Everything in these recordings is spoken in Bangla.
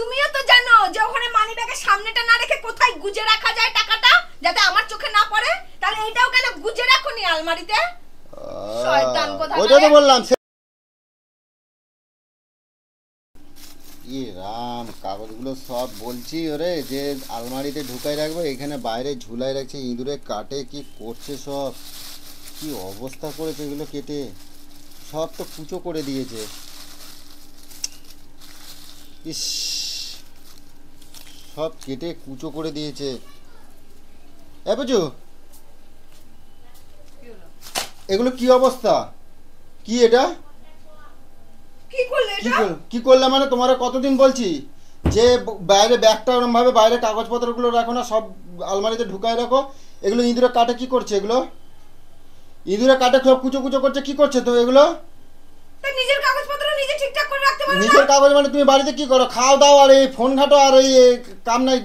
তুমিও তো জানো যে ওখানে মানি ব্যাগের সামনেটা না রেখে কোথায় গুজে রাখা যায় টাকাটা, যাতে আমার চোখে না পড়ে। তাহলে এইটাও কেন গুজে রাখোনি আলমারিতে? শয়তান কোথাকার। ওইটা তো বললাম। রাম, কাগজগুলো সব বলছি ওরে যে আলমারিতে ঢুকাই রাখবো, এখানে বাইরে ঝুলাই রাখছে, ইঁদুরে কাটে কি করছে, সব কি অবস্থা করেছে এগুলো কেটে, সব তো কুচো করে দিয়েছে। ইস, সব কেটে কুচো করে দিয়েছে। এ বুঝু, এগুলো কি অবস্থা? কি এটা কি করলে? মানে তোমার কতদিন বলছি যে বাইরে ব্যাগটা ওরকম ভাবে বাইরে কাগজপত্রগুলো রাখো না, সব আলমারিতে ঢুকায় রাখো। এগুলো ইঁদুরে কাটে কি করছে? এগুলো ইঁদুরে কাটে সব কুচো কুচো করছে, কি করছে তো এগুলো? নিজের কাগজপত্র নিজে ঠিকঠাক করে রাখতে পারো না? নিজের কাগজ মানে তুমি বাড়িতে কি করো? খাও দাও আর এই ফোন ঘাটো আর এই কাম নাই,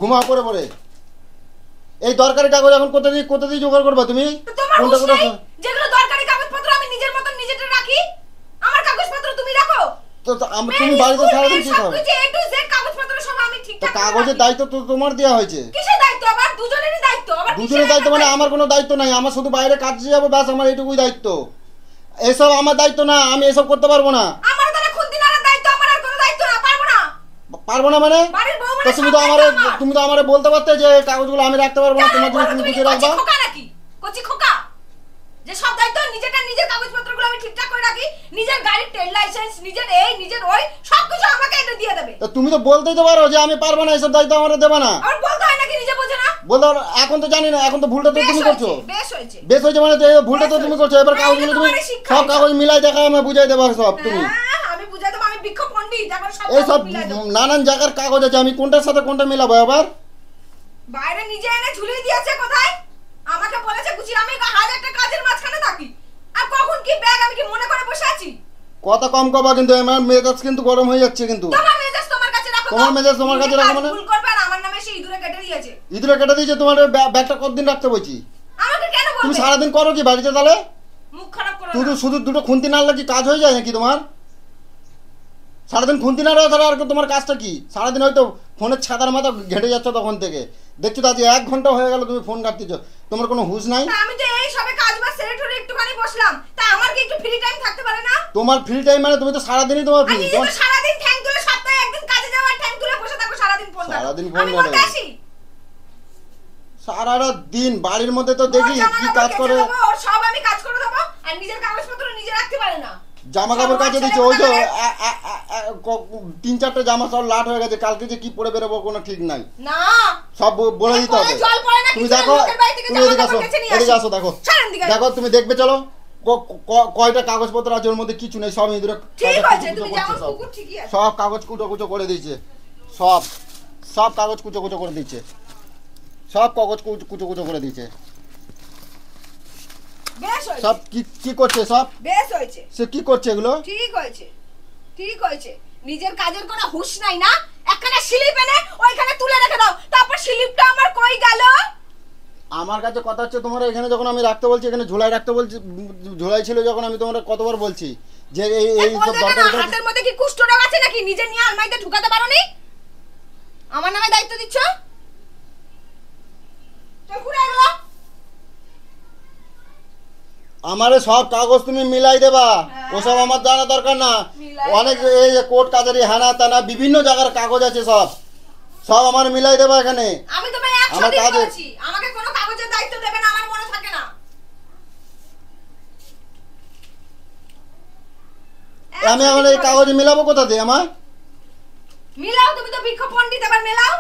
ঘুমাও পরে পরে। এই দরকারি কাগজ এখন কোথা দিয়ে জোগাড় করবা তুমি? কোনটা কোনটা? যেগুলো দরকারি কাগজপত্র আমি নিজের মতন নিজেটা রাখি, আমার কাগজপত্র তুমি রাখো। তো তুমি বাড়িতে সারাদিন কি করো? সবকিছু এ টু জেড কাগজপত্র সব আমি ঠিকঠাক করে রাখি। কাগজের দায়িত্ব তো তোমার দেওয়া হয়েছে। কিসের দায়িত্ব? আবার দুজনেরই দায়িত্ব। আবার দুজনের দায়িত্ব মানে আমার কোনো দায়িত্ব নাই, আমার শুধু বাইরে কাজে যাবো ব্যাস, আমার এইটুকুই দায়িত্ব। এসব আমার দায়িত্ব না, আমি এসব করতে পারবো না। আমার তাহলে খুনদিনার দায়িত্ব, আমার আর কোনো দায়িত্ব না, পারবো না। পারবো না মানে? তো তুমি তো আমারে বলতে পারতে যে কাগজগুলো আমি রাখতে পারবো না, তোমার জন্য তুমি বুঝে রাখবা। খোকা নাকি কচি খোকা যে সব দায়িত্ব নিজেরটা, নিজের কাগজপত্রগুলো আমি ঠিকঠাক করে রাখি, নিজের গাড়ির ট্রেড লাইসেন্স, নিজের এই নিজের ওই সবকিছু আমাকে এটা দিয়ে দেবে। তো তুমি তো বলতেই তো পারো যে আমি পারবো না, এসব দায়িত্ব আমারে দেবে না। আর বলতে হয় নাকি? নিজে বোঝে না? বলতে এখন তো জানি না, এখন তো ভুলটা তো তুমি করছো। বেশ হয়েছে মানে ভুলটা তো তুমি করছো। এবার কাগজগুলো তুমি সব কাগজ মিলাই দেখা আমি বুঝাই দেবো সব। তুমি আমি বুঝাই দেবো, আমি বিক্ষোভ পণ্ডিত, এখন সব এই সব নানান জায়গার কাগজ আছে, আমি কোনটার সাথে কোনটা মিলাবো? আবার বাইরে নিজে এনে ঝুলিয়ে দিয়েছে কোথায়, আমাকে বলেছে গুছি, আমি হাজারটা কাজের মাঝখানে থাকি, আর কখন কি ব্যাগ আমি কি মনে করে বসে আছি? কথা কম কবা কিন্তু, আমার মেজাজ কিন্তু গরম হয়ে যাচ্ছে কিন্তু। তোমার মেজাজ তোমার কাছে রাখো। তোমার মেজাজ তোমার কাছে রাখো মানে? ভুল করবে আর আমার নামে সে ইঁদুরে কেটে দিয়েছে। ইঁদুরে কেটে দিয়েছে? তোমার ব্যাগটা কতদিন রাখতে বলছি? আমাকে কেন বলবে? তুমি সারাদিন করো কি বাড়িতে? তাহলে মুখ খারাপ করো না, না। শুধু দুটো খুন্তি নাড়লে কি কাজ হয়ে যায় নাকি তোমার? সারাদিন খুন্তি নাড়া ছাড়া আর তোমার কাজটা কি? সারাদিন হয়তো ফোনের ছাতার মাথা ঘেটে যাচ্ছ তখন থেকে, দেখছো তো আজ 1 ঘন্টা হয়ে গেল তুমি ফোন কাটতেছো, তোমার কোনো হুঁশ নাই? আমি তো এই সবে কাজ বাজ সেরে ঠরে একটুখানি বসলাম, তা আমার কি একটু ফ্রি টাইম থাকতে পারে না? তোমার ফ্রি টাইম মানে তুমি তো সারাদিনই তোমার ফ্রি। আমি তো সারাদিন ঠ্যাং তুলে, সপ্তাহে একদিন কাজে যাওয়া ঠ্যাং তুলে বসে থাকো সারাদিন ফোন ঘাটো। সারাদিন ফোন আমি করতে আসি সারা দিন বাড়ির মধ্যে, তো দেখি কি কাজ করে। সব আমি কাজ করে দেবো, আর নিজের কাগজপত্র নিজে রাখতে পারে না। জামা কাপড় কাচে দিচ্ছে, ওই তো 3-4টা জামা সব লাট হয়ে গেছে, কালকে যে কি পরে বেরোবো কোনো ঠিক নাই। না সব বলে দিতে হবে। তুমি দেখো, তুমি এদিকে আসো, দেখো দেখো, তুমি দেখবে, চলো কয়টা কাগজপত্র আছে ওর মধ্যে, কিছু নেই, সব ইঁদুরে সব কাগজ কুচো কুচো করে দিয়েছে, সব কাগজ কুচো কুচো করে দিচ্ছে, সব কাগজ কুচো কুচো করে দিয়েছে। সব কি করছে? সব বেশ হয়েছে। সে কি করছে এগুলো? ঠিক হয়েছে, ঠিক হয়েছে। নিজের কাজের কোনো হুঁশ নাই না? একখানা স্লিপ এনে ওইখানে তুলে রেখে দাও, তারপর স্লিপটা আমার কই গেল? আমার কাছে কথা হচ্ছে, তোমার এখানে যখন আমি রাখতে বলছি, এখানে ঝোলাই রাখতে বলছি, ঝোলাই ছিল যখন, আমি তোমার কতবার বলছি যে এই সব দরকার। হাতের মধ্যে কি কুষ্ঠরোগ আছে নাকি? নিজে নিয়ে আলমারিতে ঢুকাতে পারোনি, আমার নামে দায়িত্ব দিচ্ছ? আমারে সব কাগজ তুমি মিলাই দেবা, ওসব আমার জানা দরকার না। অনেক এই কোর্ট কাছারি হানা টানা বিভিন্ন জায়গার কাগজ আছে, সব আমার মিলাই দেবা এখানে। আমি তোমায় 100 দিন বলছি, আমাকে কোনো কাগজের দায়িত্ব দেবে না, আমার মনে থাকে না। আমি আমার এই কাগজ মিলাবো কোথা দিয়ে? আমার মিলাও, তুমি তো বিক্ষোভ পণ্ডিত, এবার মেলাও।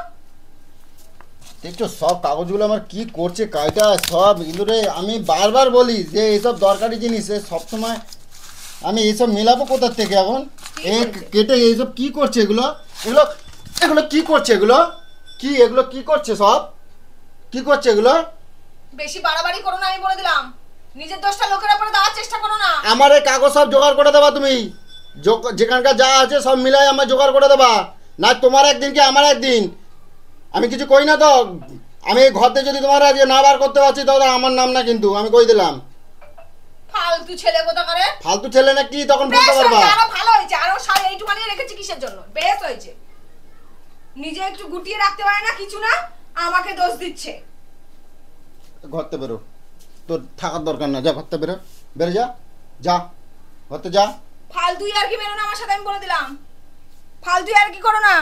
দেখছো সব কাগজগুলো আমার কি করছে কায়দা, সব ইঁদুরে। আমি বারবার বলি যে এইসব দরকারি জিনিস সব সময় আমি এইসব মিলাবো কোথা থেকে? এখন এই কেটে এইসব কি করছে? এগুলো এগুলো এগুলো কি করছে? এগুলো কি করছে? সব কি করছে এগুলো? বেশি বাড়াবাড়ি করো না, আমি বলে দিলাম। নিজের দোষটা লোকের উপরে দেওয়ার চেষ্টা করো না। আমার এই কাগজ সব জোগাড় করে দেবা তুমি, যেখানকার যা আছে সব মিলাই আমার জোগাড় করে দেবা, না তোমার একদিন কি আমার একদিন। আমি কিছু কই না তো, আমি ঘরতে যদি তোমার আজকে না বার করতে পারছি তাহলে আমার নাম না কিন্তু, আমি কই দিলাম। ফালতু ছেলে কোথা করে? ফালতু ছেলে না কি তখন বেশ বুঝতে পারবা। হয়েছে, আরো ভালো হয়েছে, আরো সাড়ে এইটুখানি রেখেছি কিসের জন্য? বেশ হয়েছে। নিজে একটু গুটিয়ে রাখতে পারে না, কিছু না, আমাকে দোষ দিচ্ছে। ঘরতে বেরো, তোর থাকার দরকার না, যা ঘরতে বেরো, বেরো যা, যা ঘরতে যা। ফালতু আর কি মেরো না আমার সাথে, আমি বলে দিলাম। ফালতু আর কি করো না।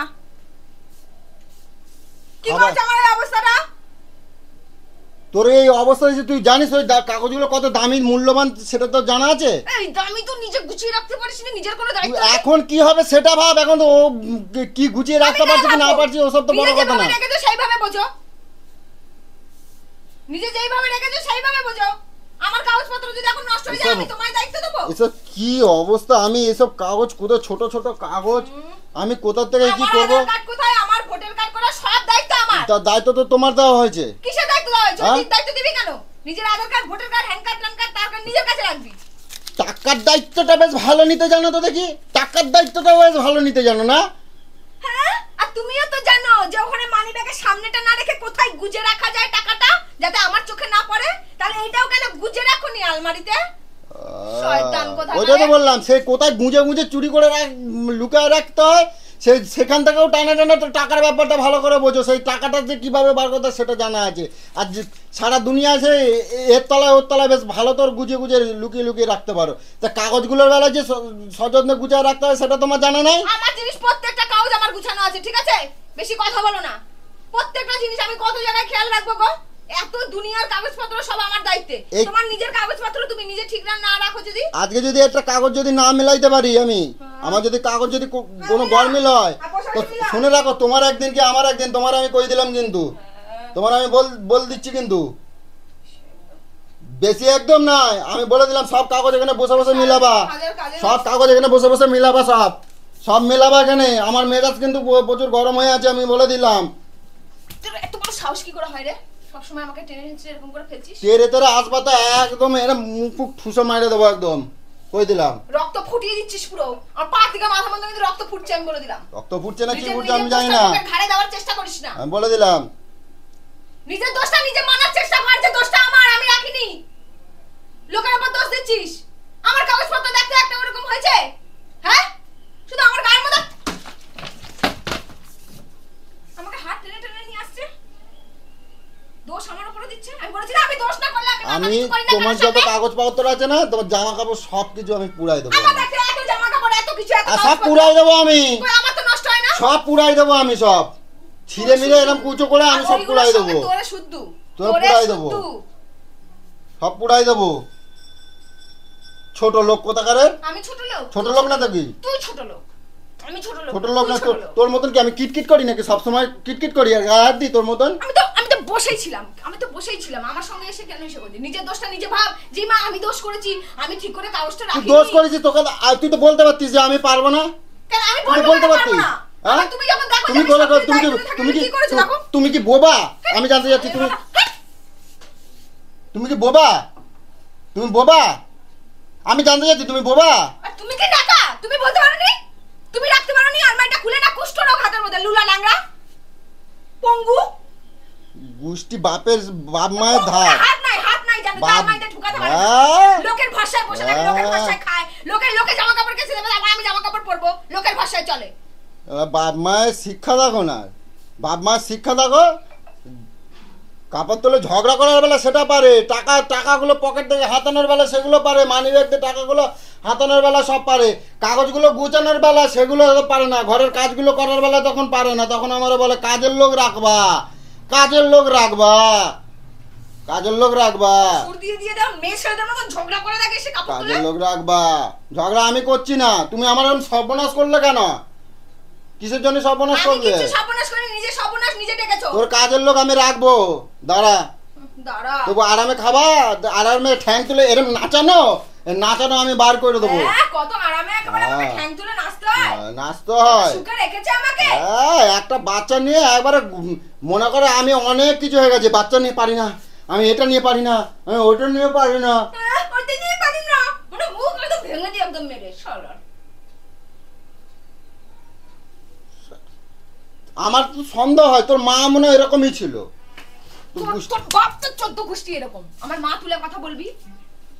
কি আবার- করছে আমার এই অবস্থাটা? তোর এই অবস্থা হয়েছে, তুই জানিস ওই কাগজগুলো কত দামি মূল্যবান, সেটা তো জানা আছে। এই আমি তো নিজে গুছিয়ে রাখতে পারিস না, নিজের কোনো তুই দায়িত্ব নেই। এখন কি হবে সেটা ভাব, এখন তো ও কি গুছিয়ে রাখতে পারছে কি না পারছে ওসব তো বড় নিজে কথা না। যেভাবে রেখেছো সেইভাবে বোঝো, নিজে যেইভাবে রেখেছো সেইভাবে বোঝো। আমার কাগজপত্র যদি এখন নষ্ট হয়ে যায়, আমি তোমায় দায়িত্ব দেবো? এসব কি অবস্থা, আমি এসব কাগজ কোথাও ছোট ছোট কাগজ আমি কোথা থেকে কি আমার করব? আধার কার্ড কোথায়, আমার ভোটার কার্ড করা সব দায়িত্ব আমার। তার দায়িত্ব তো তোমার দেওয়া হয়েছে। কিসের দায়িত্ব দেওয়া হয়েছে? হ্যাঁ? দায়িত্ব দিবি কেন? নিজের Aadhaar card, voter card, hand card, PAN card, তার কার্ড নিজের কাছে রাখবি। টাকার দায়িত্বটা বেশ ভালো নিতে জানো তো দেখি, টাকার দায়িত্বটা বেশ ভালো নিতে জানো না? হ্যাঁ, আর তুমিও তো জানো যে ওখানে মানি ব্যাগের সামনেটা না রেখে কোথায় গুজে রাখা যায় টাকাটা, যাতে আমার চোখে না পড়ে। তাহলে এইটাও কেন গুজে রাখোনি আলমারিতে? শয়তান কোথাকার। ওইটা তো বললাম, সে কোথায় গুঁজে গুঁজে চুরি করে লুকায় রাখতে হয়, সেখান থেকেও টানা টানা তো টাকার ব্যাপারটা ভালো করে বোঝো, সেই টাকাটা যে কিভাবে বার করতে সেটা জানা আছে। আর সারা দুনিয়া আছে এর তলায় ওর তলায় বেশ ভালো তোর গুজে গুজে লুকিয়ে লুকিয়ে রাখতে পারো। তা কাগজগুলোর বেলায় যে সযত্নে গুছিয়ে রাখতে হয় সেটা তোমার জানা নাই। আমার জিনিস প্রত্যেকটা কাগজ আমার গুছানো আছে, ঠিক আছে? বেশি কথা বলো না। প্রত্যেকটা জিনিস আমি কত জায়গায় খেয়াল রাখবো গো। এত দুনিয়ার কাগজপত্র সব আমার দায়িত্বে। তোমার নিজের কাগজপত্র তুমি নিজে ঠিক না রাখো, যদি আজকে যদি একটা কাগজ যদি না মিলাইতে পারি আমি, আমার যদি কাগজ যদি কোনো গরমিল হয়, তো শুনে রাখো, তোমার একদিন কি আমার একদিন, তোমার আমি কই দিলাম কিন্তু, তোমার আমি বল দিচ্ছি কিন্তু, বেশি একদম নাই, আমি বলে দিলাম সব কাগজ এখানে বসে বসে মিলাবা, সব কাগজ এখানে বসে বসে মিলাবা, সব সব মিলাবা এখানে। আমার মেজাজ কিন্তু প্রচুর গরম হয়ে আছে, আমি বলে দিলাম। তোর এত বড় সাহস কি করে হয় রে? সবসময় আমাকে টেনে হিঁচড়ে এরকম করে ফেলছিস। তেরে তেরে আসবা তো একদম এরা মুখ ঠুসো মাইরে দেবো একদম, কই দিলাম। রক্ত ফুটিয়ে দিচ্ছিস পুরো। আর পা থেকে মাথা পর্যন্ত কিন্তু রক্ত ফুটছে, আমি বলে দিলাম। রক্ত ফুটছে না কি নিজের ফুটছে আমি নিজের জানি দোষটা না, লোকের ঘাড়ে দেওয়ার চেষ্টা করিস না। আমি বলে দিলাম। নিজের দোষটা নিজে মানার চেষ্টা কর, যে দোষটা আমার, আমি রাখিনি। লোকের উপর দোষ দিচ্ছিস। আমার কাগজপত্র দেখতে একটা ওরকম হয়েছে? হ্যাঁ, শুধু আমার গায়ের মধ্যে আমাকে হাত টেনে টেনে নিয়ে আসছে, দোষ আমার উপরে দিচ্ছে। আমি বলেছি না, আমি দোষ না করলে আমি কিছু করি না। তোমার যত কাগজপত্র আছে না, তোমার জামা কাপড় সব কিছু আমি পুরাই দেবো, আমার কাছে এত জামা কাপড়, এত কিছু, এত আর সব কাগজপত্র। পুরাই দেবো আমি, কই, আমার তো নষ্ট হয় না? সব পুরাই দেবো আমি, সব ছিঁড়ে মিলে এরকম কুচো করে আমি সব পুরাই দেবো, তোরে শুদ্ধ, তোরে পুরাই দেবো, সব পুরাই দেবো। ছোট লোক কোথাকারের, আমি ছোট লোক? ছোট লোক না দেখি, তুই ছোট লোক, আমি ছোট লোক। ছোট লোক না, তুই ছোট লোক। তোর মতন কি আমি কিটকিট করি নাকি? সবসময় কিটকিট করি আর গায়ে হাত দিই তোর মতন? আমি তো বসেই ছিলাম, আমার সঙ্গে এসে কেন এসে করছিস? নিজের দোষটা নিজে ভাব, যে মা আমি দোষ করেছি, আমি ঠিক করে কাগজটা তুই রাখিনি। দোষ করেছিস, তোকে তুই তো বলতে পারতিস যে আমি পারবো না, কেন আমি তুই বলতে বলতে পারবো পারতিস। না? হ্যাঁ? তুমি যখন দেখো তুমি যে বলে আমি সব তুমি কি দায়িত্বে থাকি, তুমি কি কি করেছো দেখো? তুমি কি বোবা? আমি জানতে চাচ্ছি তুমি কি বোবা? তুমি বোবা? আমি জানতে চাচ্ছি তুমি বোবা? আর তুমি কি টাকা তুমি বলতে পারোনি? তুমি রাখতে পারোনি আলমারিটা খুলে? না কুষ্ঠ রোগ হাতের মধ্যে, লুলা ল্যাংড়া পঙ্গু গুষ্টি বাপের বাপ মায়ের ধার। হাত নাই জানো, বাপ- আলমারিতে ঢুকাতে পারে না। হ্যাঁ। লোকের ভাষায় বসে থাকে, লোকের ভাষায় খায়, লোকে জামা কাপড় কেচে দেবে, আবার আমি জামা কাপড় পরবো, লোকের ভাষায় চলে। বাপ মায়ের শিক্ষা দেখো না, বাপ মায়ের শিক্ষা দেখো। কাপড় তোলে ঝগড়া করার বেলা সেটা পারে, টাকাগুলো পকেট থেকে হাতানোর বেলা সেগুলো পারে, মানি ব্যাগ দিয়ে টাকাগুলো হাতানোর বেলা সব পারে, কাগজগুলো গুছানোর বেলা সেগুলো পারে না, ঘরের কাজগুলো করার বেলা তখন পারে না, তখন আমার বলে কাজের লোক রাখবা, কাজের লোক রাখবা, কাজের লোক রাখবা, সুর দিয়ে দাও, মেয়ে ছেলেদের মতন ঝগড়া করে থাকে সে কাপড় তুলে। কাজের লোক রাখবা। ঝগড়া আমি করছি না, তুমি আমার এরকম সর্বনাশ করলে কেন? কিসের জন্য সর্বনাশ আমি করলে? কিছু সর্বনাশ করি, নিজে সর্বনাশ নিজে ডেকেছো। তোর কাজের লোক আমি রাখবো, দাঁড়া। দাঁড়া, তবু আরামে খাবা, আরামে ঠ্যাং তুলে এরম নাচানো, নাচানো আমি বার করে দেবো। হ্যাঁ, কত আরামে একেবারে আমাকে হ্যাঁ। ঠ্যাং তুলে নাচতে হয়। নাচতে হয়। সুখে রেখেছে আমাকে। হ্যাঁ, একটা বাচ্চা নিয়ে একবারে মনে করে আমি অনেক কিছু হয়ে গেছে, বাচ্চা নিয়ে পারি না, আমি এটা নিয়ে পারি না, আমি ওটা নিয়ে পারি না। হ্যাঁ, ওইটা নিয়ে পারি না, মানে মুখ একদম ভেঙে দিয়ে একদম মেরে শালা। আমার তো সন্দেহ হয় তোর মা মনে হয় এরকমই ছিল। তোর বাপ তো 14 গোষ্ঠী এরকম। আমার মা তুলে কথা বলবি?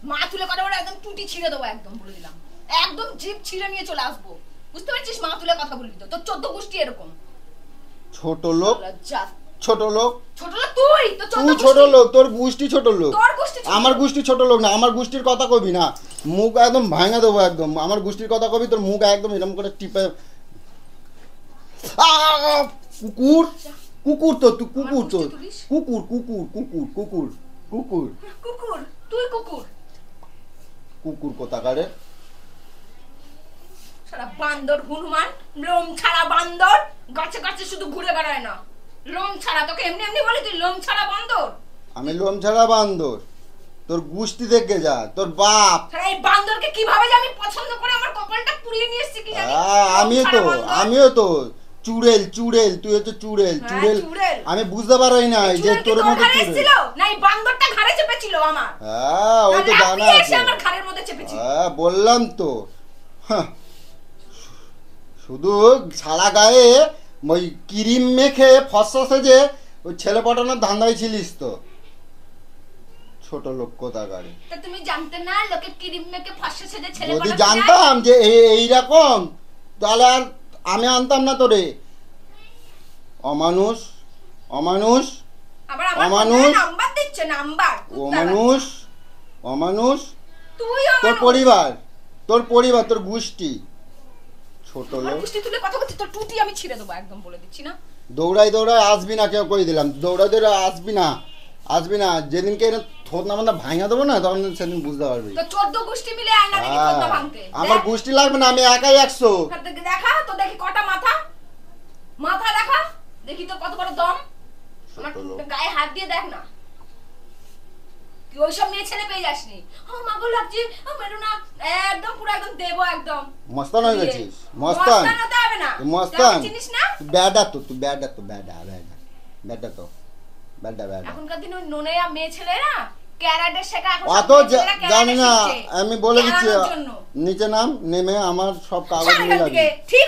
মা তুলে কথা বলে একদম টুটি ছিঁড়ে দেবো, একদম বলে দিলাম, একদম জিভ ছিঁড়ে নিয়ে চলে আসবো, বুঝতে পারছিস? মা তুলে কথা বলবি তো, তোর 14 গোষ্ঠী এরকম ছোট লোক, লজ্জা। ছোট লোক, ছোট লোক তুই, তো তুই ছোট লোক, তোর গোষ্ঠী ছোট লোক, তোর গোষ্ঠী ছোট আমার লোক। গোষ্ঠী ছোট লোক না, আমার গোষ্ঠীর কথা কবি না, মুখ একদম ভাঙা দেবো একদম, আমার গোষ্ঠীর কথা কবি তোর মুখ একদম এরকম করে টিপে কুকুর, কুকুর তো তুই, কুকুর তো, কুকুর কুকুর কুকুর কুকুর কুকুর কুকুর, তুই কুকুর, কুকুর কোথাকারে, সারা বান্দর হনুমান, লোম ছাড়া বান্দর, গাছে গাছে শুধু ঘুরে বেড়ায় না, লোম ছাড়া, তোকে এমনি এমনি বলি তুই লোম ছাড়া বান্দর? আমি লোম ছাড়া বান্দর, তোর গোষ্ঠী দেখে যা, তোর বাপ। সারা এই বান্দরকে কিভাবে যে আমি পছন্দ করে আমার কপালটা পুড়িয়ে নিয়ে এসেছি কি জানি। আমিও তো চুড়েল, চুড়েল, তুই হচ্ছে চুড়েল, চুড়েল, আমি বুঝতে পারি না যে তোর মধ্যে চুড়েল, না এই বান্দরটা ঘাড়ে চেপেছিল আমার। হ্যাঁ ওই তো জানা আছে, আমার ঘাড়ের মধ্যে চেপেছিল। হ্যাঁ বললাম তো, হ্যাঁ, শুধু সারা গায়ে ওই ক্রিম মেখে ফসা সেজে ওই ছেলে পটানোর ধান্দায় ছিলিস তো, ছোট লোক কোথাকারে। তা তুমি জানতে না লোকে ক্রিম মেখে ফসা সেজে ছেলে যদি পটানো জানতাম যে এইরকম তাহলে আর আমি আনতাম না তোরে। অমানুষ, অমানুষ, আবার আমার অমানুষ, নাম্বার দিচ্ছে, নাম্বার অমানুষ, অমানুষ, তুই তোর পরিবার, তোর পরিবার, তোর গোষ্ঠী ছোট আমার লোক। গোষ্ঠী তুলে কথা বলছিস, তোর টুটি আমি ছিঁড়ে দেবো, একদম বলে দিচ্ছি না। দৌড়াই দৌড়াই আসবি না, কেউ কই দিলাম, দৌড়াই দৌড়াই আসবি না, আসবি না, যেদিনকে এটা থোত না মাথা ভাঙা দেবো না তখন সেদিন বুঝতে পারবি। তো 14 গোষ্ঠী মিলে আয় না দেখি তোর না ভাঙতে। আমার গোষ্ঠী লাগবে না, আমি একাই 100। দেখা তো, দেখি কটা মাথা, মাথা দেখা দেখি তো কত বড় দম। আমার গায়ে হাত দিয়ে দেখ না, কি ওইসব মেয়ে ছেলে পেয়ে যাসনি। ও মা গো লাগছে, ও মেরো না, একদম পুরো একদম দেবো একদম। মস্তান হয়ে গেছিস, মস্তান, হতে হবে না, মস্তান, চিনিস না? ব্যাডা তো, তুই ব্যাডা তো, ব্যাডা ব্যাডা ব্যাডা তো, ব্যাডা ব্যাডা। এখনকার দিনে ওই নোনেয়া মেয়ে ছেলেরা ক্যারাটে শেখা, এখন অত জানি না, আমি বলে দিচ্ছি নিচে নাম, নেমে আমার সব কাগজ মেলাবি,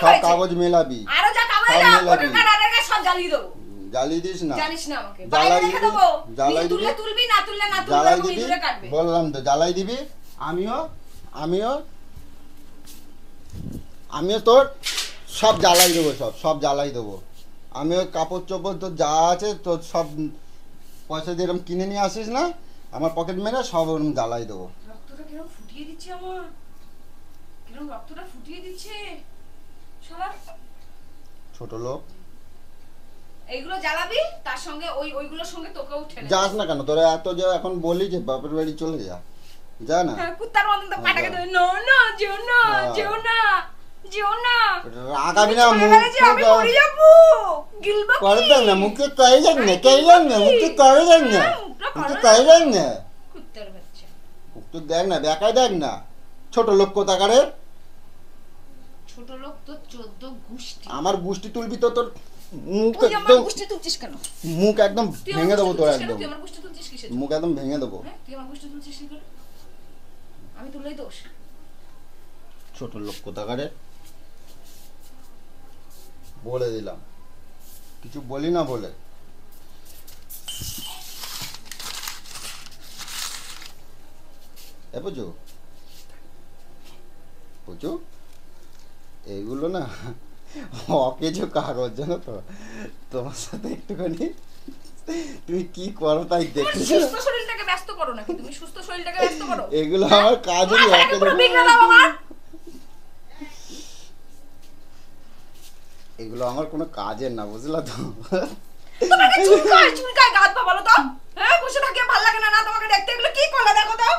সব কাগজ মেলাবি, আরো যা কাগজ আছে ওটা কারারে সব জ্বালিয়ে দেবো। জ্বালিয়ে দিস না, জানিস না আমাকে জ্বালাই বাইরে রেখে দিবি, দেবো, জ্বালাই দিবি, তুললে তুলবি, না তুললে না তুলবি, জ্বালাই তুমি দিবি, দূরে কাটবে। বললাম তো জ্বালাই দিবি। আমিও আমিও আমিও তোর সব জ্বালাই দেবো, সব সব জ্বালাই দেবো। আমিও কাপড় চোপড় তোর যা আছে তোর সব পয়সা দিয়ে এরকম কিনে নিয়ে আসিস না, আমার পকেট মেরে সব ওরকম জ্বালাই দেবো। রক্তটা কিরকম ফুটিয়ে দিচ্ছে আমার, কিরকম রক্তটা ফুটিয়ে দিচ্ছে শালা। ছোট লোক, এইগুলো জ্বালাবি, তার সঙ্গে ওইগুলোর সঙ্গে তোকেও ঠেলে যাস না কেন তোরা এত যে এখন বলি যে বাপের বাড়ি চলে যা, যা না, কুত্তার মতন তো পাটাকে দেবে, না না যেও না, যেও না, যেও না, রাগাবি না, মুখ আমি মরে যাবো, গিলবা করে দেখ না, মুখে কয়ে যাক না, কয়ে যাক না, মুখে করে যাক না, মুখে কয়ে যাক না, কুত্তার বাচ্চা। মুখটা দেখ না, দেখাই দেখ না, ছোট লোক কোথাকারে। ছোট লোক তো 14 গোষ্ঠী। আমার গোষ্ঠী তুলবি তো তোর মুখ তুই আমার একদম, গোষ্ঠী তুলছিস কেন? মুখ একদম ভেঙে দেবো তোর, একদম তুই আমার গোষ্ঠী তুলছিস কিসের? মুখ একদম ভেঙে দেবো। হ্যাঁ তুই আমার গোষ্ঠী তুলছিস কি করে? আমি তুললেই দোষ। ছোট লোক কোথাকারে বলে দিলাম, কিছু বলি না বলে। এ পুচু, পুচু, এইগুলো না অকেজো কাগজ, জানো তো, তোমার সাথে একটুখানি তুমি কি করো তাই দেখতে, সুস্থ শরীরটাকে ব্যস্ত করো নাকি তুমি? সুস্থ শরীরটাকে ব্যস্ত করো। এগুলো আমার কাজেরই অকেজো। এগুলো আমার কোনো কাজের না, বুঝলা তো। তোমাকে চুলকায় চুলকায় গাত পা বলো তো, হ্যাঁ বসে থাকি ভালো লাগে না, না তোমাকে দেখতে, এগুলো কি করলে দেখো তো।